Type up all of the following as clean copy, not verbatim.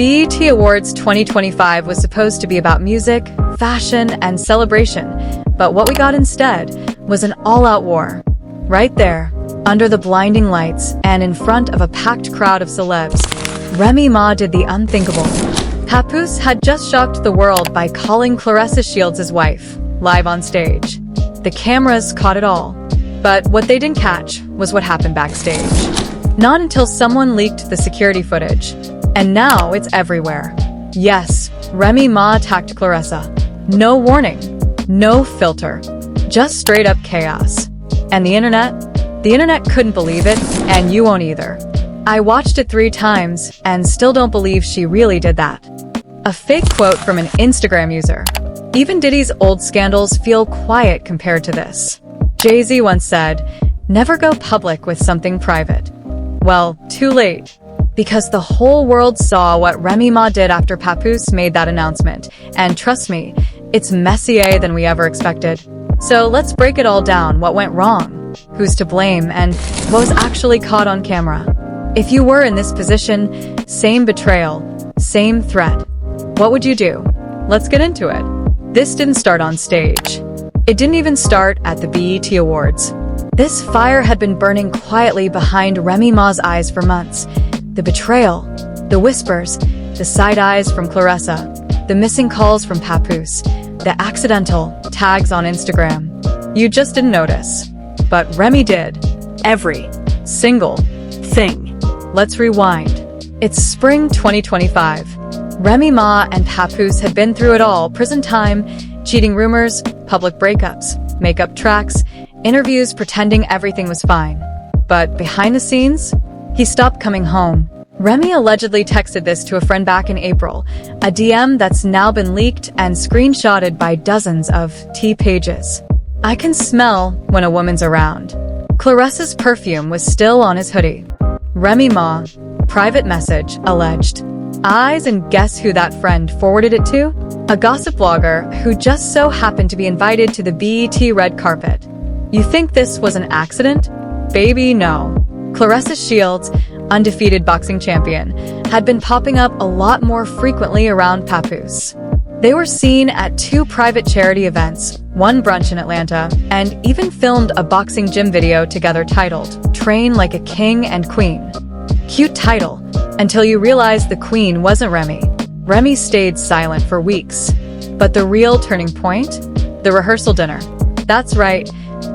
BET Awards 2025 was supposed to be about music, fashion, and celebration, but what we got instead was an all-out war. Right there, under the blinding lights and in front of a packed crowd of celebs, Remy Ma did the unthinkable. Papoose had just shocked the world by calling Claressa Shields his wife, live on stage. The cameras caught it all. But what they didn't catch was what happened backstage. Not until someone leaked the security footage. And now it's everywhere. Yes, Remy Ma attacked Claressa. No warning, no filter, just straight up chaos. And the internet couldn't believe it, and you won't either. I watched it 3 times and still don't believe she really did that. A fake quote from an Instagram user. Even Diddy's old scandals feel quiet compared to this. Jay-Z once said, "Never go public with something private." Well, too late. Because the whole world saw what Remy Ma did after Papoose made that announcement. And trust me, it's messier than we ever expected. So let's break it all down. What went wrong? Who's to blame? And what was actually caught on camera? If you were in this position, same betrayal, same threat. What would you do? Let's get into it. This didn't start on stage. It didn't even start at the BET Awards. This fire had been burning quietly behind Remy Ma's eyes for months. The betrayal, the whispers, the side eyes from Claressa, the missing calls from Papoose, the accidental tags on Instagram. You just didn't notice. But Remy did. Every single thing. Let's rewind. It's spring 2025. Remy Ma and Papoose had been through it all: prison time, cheating rumors, public breakups, makeup tracks, interviews pretending everything was fine. But behind the scenes, he stopped coming home. Remy allegedly texted this to a friend back in April, a DM that's now been leaked and screenshotted by dozens of T pages. "I can smell when a woman's around." Claressa's perfume was still on his hoodie. Remy Ma, private message, alleged. Eyes, and guess who that friend forwarded it to? A gossip blogger who just so happened to be invited to the BET red carpet. You think this was an accident? Baby, no. Claressa Shields, undefeated boxing champion, had been popping up a lot more frequently around Papoose. They were seen at 2 private charity events, 1 brunch in Atlanta, and even filmed a boxing gym video together titled, "Train Like a King and Queen." Cute title, until you realize the queen wasn't Remy. Remy stayed silent for weeks. But the real turning point? The rehearsal dinner. That's right.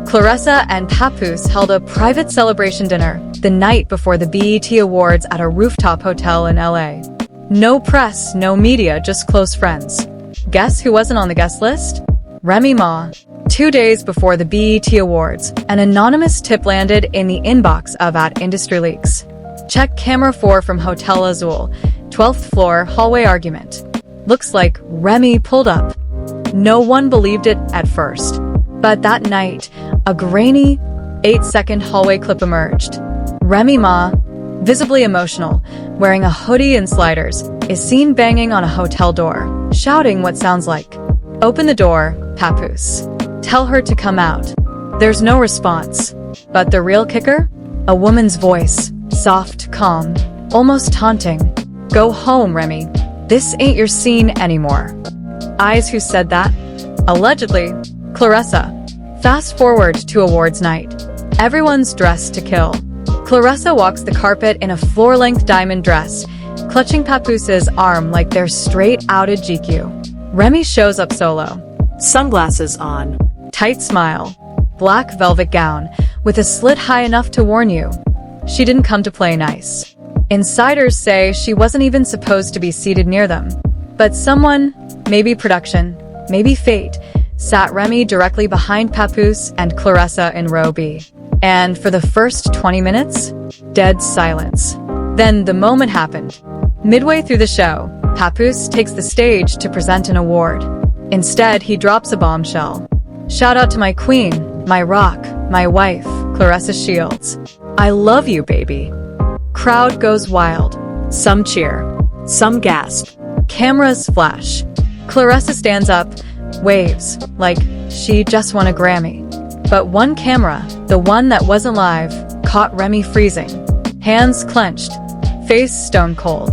Claressa and Papoose held a private celebration dinner the night before the BET Awards at a rooftop hotel in LA. No press, no media, just close friends. Guess who wasn't on the guest list? Remy Ma. 2 days before the BET Awards, an anonymous tip landed in the inbox of @IndustryLeaks. Check camera 4 from Hotel Azul, 12th floor, hallway argument. Looks like Remy pulled up. No one believed it at first. But that night, a grainy, 8-second hallway clip emerged. Remy Ma, visibly emotional, wearing a hoodie and sliders, is seen banging on a hotel door, shouting what sounds like, "Open the door, Papoose. Tell her to come out." There's no response. But the real kicker? A woman's voice, soft, calm, almost taunting. "Go home, Remy. This ain't your scene anymore." Eyes, who said that? Allegedly, Claressa. Fast forward to awards night. Everyone's dressed to kill. Claressa walks the carpet in a floor-length diamond dress, clutching Papoose's arm like they're straight outta GQ. Remy shows up solo. Sunglasses on. Tight smile. Black velvet gown, with a slit high enough to warn you. She didn't come to play nice. Insiders say she wasn't even supposed to be seated near them. But someone, maybe production, maybe fate, sat Remy directly behind Papoose and Claressa in row B. And for the first 20 minutes, dead silence. Then the moment happened. Midway through the show, Papoose takes the stage to present an award. Instead, he drops a bombshell. "Shout out to my queen, my rock, my wife, Claressa Shields. I love you, baby." Crowd goes wild. Some cheer. Some gasp. Cameras flash. Claressa stands up, waves, like she just won a Grammy. But one camera, the one that wasn't live, caught Remy freezing. Hands clenched. Face stone cold.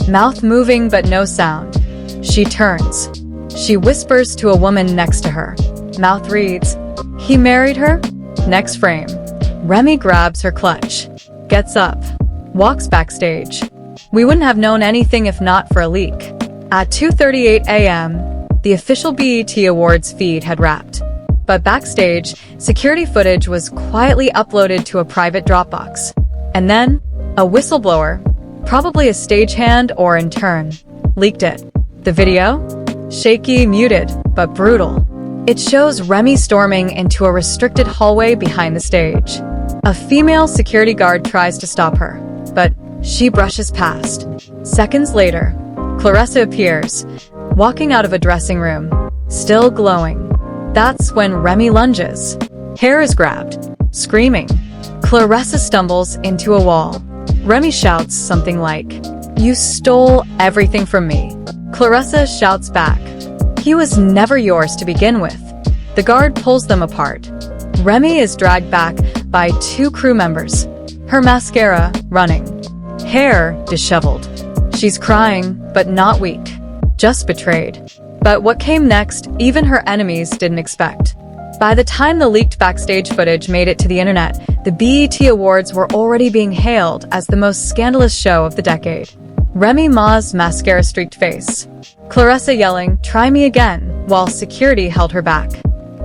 Mouth moving but no sound. She turns. She whispers to a woman next to her. Mouth reads, "He married her?" Next frame. Remy grabs her clutch, gets up, walks backstage. We wouldn't have known anything if not for a leak. At 2:38 a.m., the official BET Awards feed had wrapped. But backstage, security footage was quietly uploaded to a private Dropbox. And then, a whistleblower, probably a stagehand or intern, leaked it. The video? Shaky, muted, but brutal. It shows Remy storming into a restricted hallway behind the stage. A female security guard tries to stop her, but she brushes past. Seconds later, Claressa appears, walking out of a dressing room, still glowing. That's when Remy lunges. Hair is grabbed, screaming. Claressa stumbles into a wall. Remy shouts something like, "You stole everything from me." Claressa shouts back, "He was never yours to begin with." The guard pulls them apart. Remy is dragged back by two crew members, her mascara running, hair disheveled. She's crying, but not weak, just betrayed. But what came next, even her enemies didn't expect. By the time the leaked backstage footage made it to the internet, the BET Awards were already being hailed as the most scandalous show of the decade. Remy Ma's mascara-streaked face. Claressa yelling, "Try me again," while security held her back.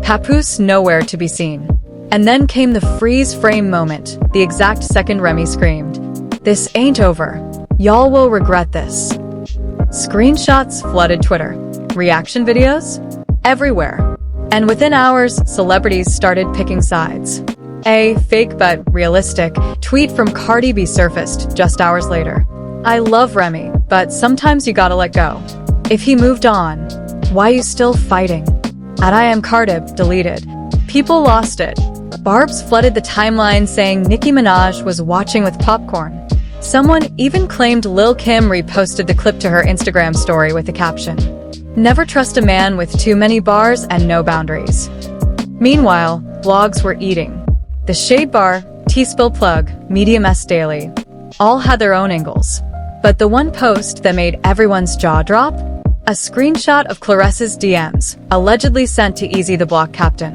Papoose nowhere to be seen. And then came the freeze-frame moment, the exact second Remy screamed, "This ain't over. Y'all will regret this." Screenshots flooded Twitter. Reaction videos? Everywhere. And within hours, celebrities started picking sides. A fake but realistic tweet from Cardi B surfaced just hours later. "I love Remy, but sometimes you gotta let go. If he moved on, why you still fighting?" At I am Cardi B deleted. People lost it. Barbs flooded the timeline saying Nicki Minaj was watching with popcorn. Someone even claimed Lil' Kim reposted the clip to her Instagram story with the caption, "Never trust a man with too many bars and no boundaries." Meanwhile, blogs were eating. The Shade Bar, T-Spill Plug, Media Mess Daily, all had their own angles. But the one post that made everyone's jaw drop? A screenshot of Claressa's DMs, allegedly sent to Easy the Block Captain.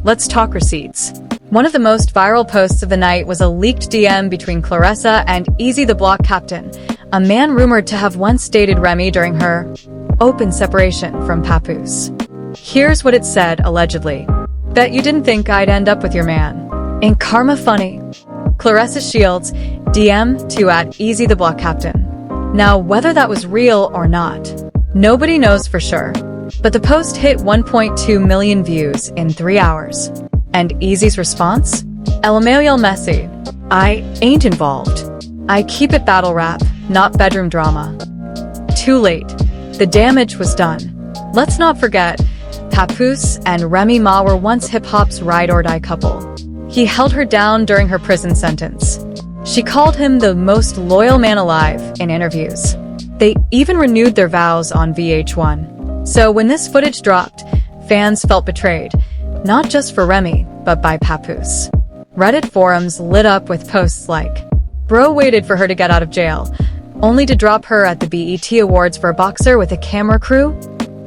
Let's talk receipts. One of the most viral posts of the night was a leaked DM between Claressa and Easy the Block Captain, a man rumored to have once dated Remy during her open separation from Papoose. Here's what it said, allegedly. "Bet you didn't think I'd end up with your man. Ain't karma funny?" Claressa Shields, DM to @Easy the Block Captain. Now, whether that was real or not, nobody knows for sure. But the post hit 1.2 million views in 3 hours. And Easy's response? LMAO messy. "I ain't involved. I keep it battle rap, not bedroom drama." Too late. The damage was done. Let's not forget, Papoose and Remy Ma were once hip-hop's ride-or-die couple. He held her down during her prison sentence. She called him the most loyal man alive in interviews. They even renewed their vows on VH1. So when this footage dropped, fans felt betrayed. Not just for Remy, but by Papoose. Reddit forums lit up with posts like, "Bro waited for her to get out of jail, only to drop her at the BET Awards for a boxer with a camera crew?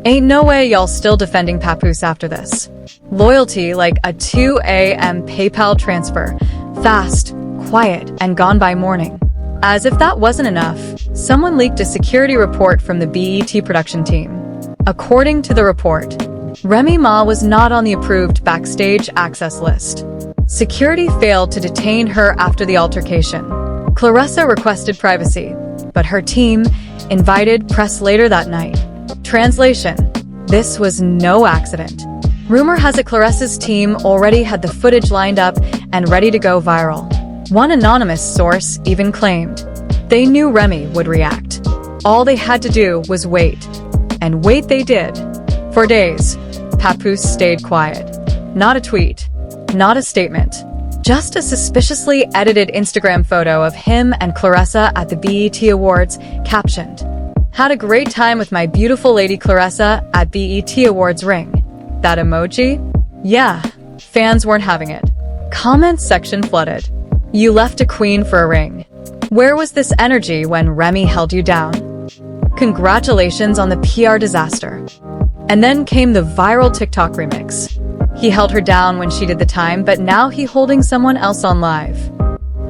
Ain't no way y'all still defending Papoose after this. Loyalty like a 2 a.m. PayPal transfer. Fast, quiet, and gone by morning." As if that wasn't enough, someone leaked a security report from the BET production team. According to the report, Remy Ma was not on the approved backstage access list. Security failed to detain her after the altercation. Claressa requested privacy, but her team invited press later that night. Translation: this was no accident. Rumor has it Claressa's team already had the footage lined up and ready to go viral. One anonymous source even claimed they knew Remy would react. All they had to do was wait. And wait they did. For days, Papoose stayed quiet. Not a tweet, not a statement, just a suspiciously edited Instagram photo of him and Claressa at the BET Awards, captioned, "Had a great time with my beautiful lady Claressa at BET Awards ring." That emoji? Yeah, fans weren't having it. Comment section flooded. "You left a queen for a ring. Where was this energy when Remy held you down?" Congratulations on the PR disaster. And then came the viral TikTok remix. He held her down when she did the time, but now he holding someone else on live.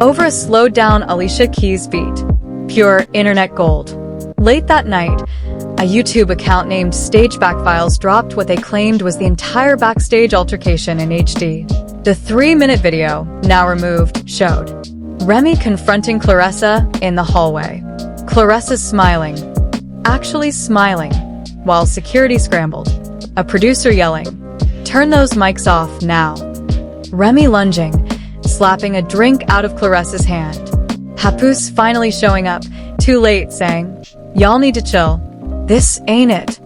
Over a slowed down Alicia Keys beat. Pure internet gold. Late that night, a YouTube account named Stage Backfiles dropped what they claimed was the entire backstage altercation in HD. The 3-minute video, now removed, showed Remy confronting Claressa in the hallway. Claressa smiling. Actually smiling. While security scrambled. A producer yelling, "Turn those mics off now." Remy lunging, slapping a drink out of Claressa's hand. Papoose finally showing up, too late, saying, "Y'all need to chill. This ain't it."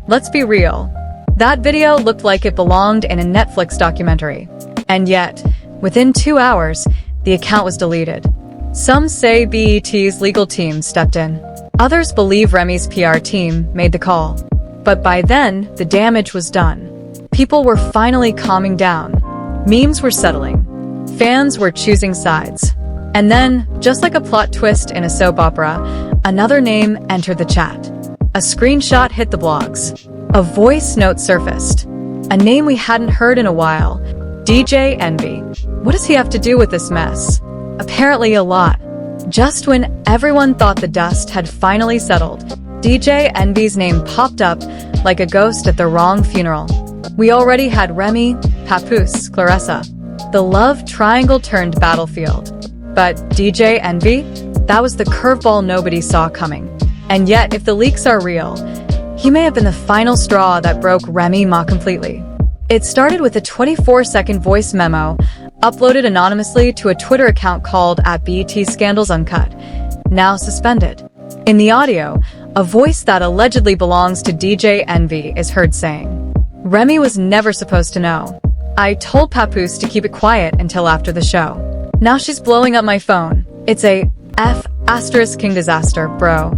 Let's be real. That video looked like it belonged in a Netflix documentary. And yet, within 2 hours, the account was deleted. Some say BET's legal team stepped in. Others believe Remy's PR team made the call. But by then, the damage was done. People were finally calming down. Memes were settling. Fans were choosing sides. And then, just like a plot twist in a soap opera, another name entered the chat. A screenshot hit the blogs. A voice note surfaced. A name we hadn't heard in a while. DJ Envy. What does he have to do with this mess? Apparently a lot. Just when everyone thought the dust had finally settled, DJ Envy's name popped up like a ghost at the wrong funeral. We already had Remy, Papoose, Claressa. The love triangle turned battlefield. But DJ Envy? That was the curveball nobody saw coming. And yet, if the leaks are real, he may have been the final straw that broke Remy Ma completely. It started with a 24-second voice memo uploaded anonymously to a Twitter account called @BETScandals Uncut, now suspended. In the audio, a voice that allegedly belongs to DJ Envy is heard saying, "Remy was never supposed to know. I told Papoose to keep it quiet until after the show. Now she's blowing up my phone. It's a King disaster, bro."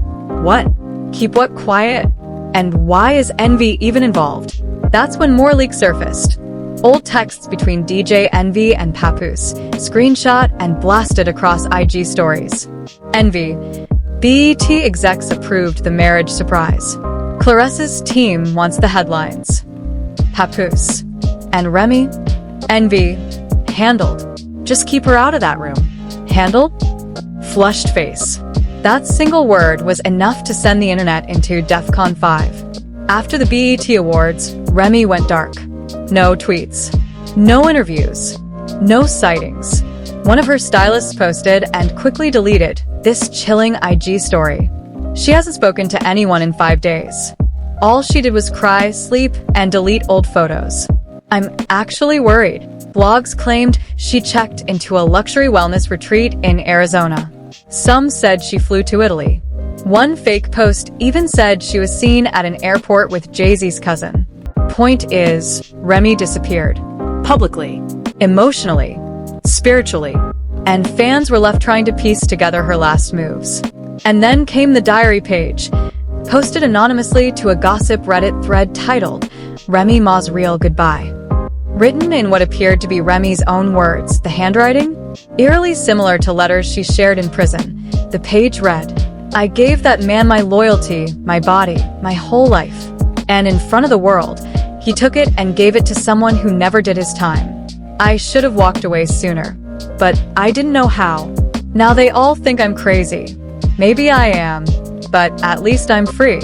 What? Keep what quiet? And why is Envy even involved? That's when more leaks surfaced. Old texts between DJ Envy and Papoose, screenshot and blasted across IG stories. Envy. BET execs approved the marriage surprise. Claressa's team wants the headlines. Papoose. And Remy? Envy. Handled. Just keep her out of that room. Handled? Flushed face. That single word was enough to send the internet into DEFCON 5. After the BET Awards, Remy went dark. No tweets. No interviews. No sightings. One of her stylists posted and quickly deleted this chilling IG story. She hasn't spoken to anyone in 5 days. All she did was cry, sleep, and delete old photos. I'm actually worried. Blogs claimed she checked into a luxury wellness retreat in Arizona. Some said she flew to Italy. One fake post even said she was seen at an airport with Jay-Z's cousin. Point is, Remy disappeared. Publicly, emotionally, spiritually, and fans were left trying to piece together her last moves. And then came the diary page, posted anonymously to a gossip Reddit thread titled, "Remy Ma's Real Goodbye." Written in what appeared to be Remy's own words, the handwriting? Eerily similar to letters she shared in prison. The page read, "I gave that man my loyalty, my body, my whole life. And in front of the world, he took it and gave it to someone who never did his time. I should have walked away sooner. But I didn't know how. Now they all think I'm crazy. Maybe I am, but at least I'm free.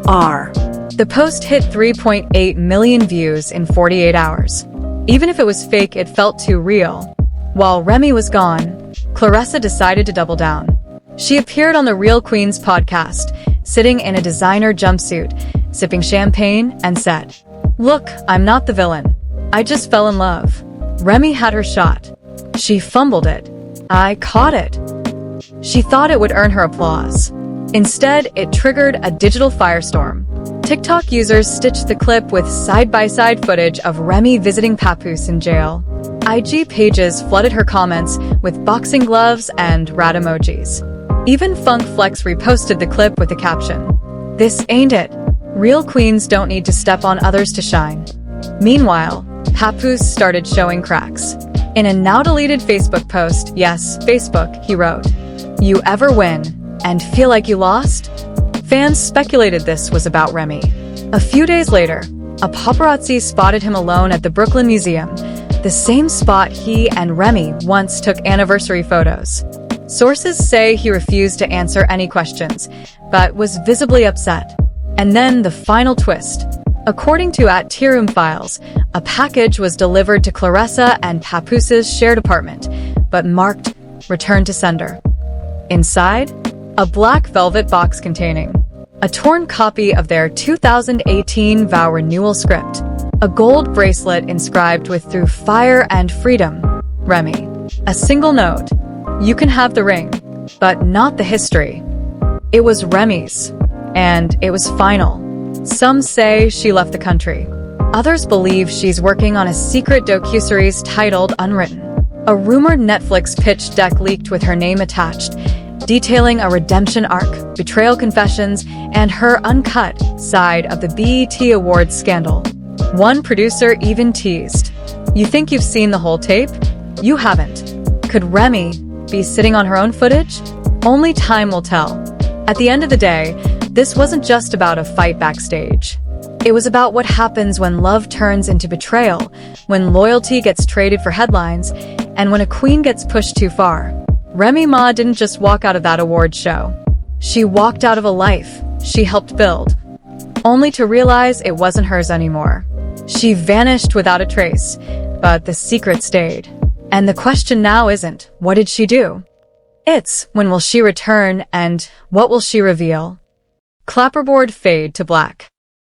R." The post hit 3.8 million views in 48 hours. Even if it was fake, it felt too real. While Remy was gone, Claressa decided to double down. She appeared on the Real Queens podcast, sitting in a designer jumpsuit, sipping champagne, and said, "Look, I'm not the villain. I just fell in love." Remy had her shot. She fumbled it. I caught it. She thought it would earn her applause. Instead, it triggered a digital firestorm. TikTok users stitched the clip with side-by-side footage of Remy visiting Papoose in jail. IG pages flooded her comments with boxing gloves and rat emojis. Even Funk Flex reposted the clip with the caption, "This ain't it. Real queens don't need to step on others to shine." Meanwhile, Papoose started showing cracks. In a now-deleted Facebook post, yes, Facebook, he wrote, "You ever win and feel like you lost? Fans speculated this was about Remy. A few days later, a paparazzi spotted him alone at the Brooklyn Museum, the same spot he and Remy once took anniversary photos. Sources say he refused to answer any questions, but was visibly upset. And then the final twist. According to Tea Room Files, a package was delivered to Claressa and Papoose's shared apartment, but marked "Return to Sender." Inside, a black velvet box containing a torn copy of their 2018 vow renewal script, a gold bracelet inscribed with "Through Fire and Freedom, Remy." A single note: "You can have the ring, but not the history." It was Remy's, and it was final. Some say she left the country. Others believe she's working on a secret docuseries titled Unwritten. A rumored Netflix pitch deck leaked with her name attached, detailing a redemption arc, betrayal confessions, and her uncut side of the BET Awards scandal. One producer even teased, "You think you've seen the whole tape? You haven't." Could Remy be sitting on her own footage? Only time will tell. At the end of the day, this wasn't just about a fight backstage. It was about what happens when love turns into betrayal, when loyalty gets traded for headlines, and when a queen gets pushed too far. Remy Ma didn't just walk out of that awards show. She walked out of a life she helped build, only to realize it wasn't hers anymore. She vanished without a trace, but the secret stayed. And the question now isn't, what did she do? It's, when will she return and what will she reveal? Clapperboard fade to black.